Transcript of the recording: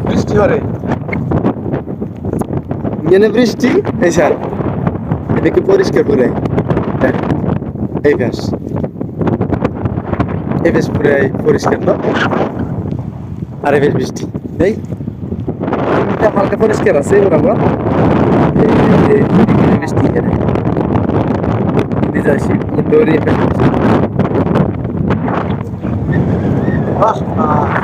বৃষ্টি হরে এনে বৃষ্টি এই স্যার এটা কি পরিষ্কার করে এই ব্যাস এই বেশ পুরো পরিষ্কার তো আর এই বেশ বৃষ্টি এই হালকা পরিষ্কার আছে বরাবর বৃষ্টি যাচ্ছি দৌড়িয়ে বাহ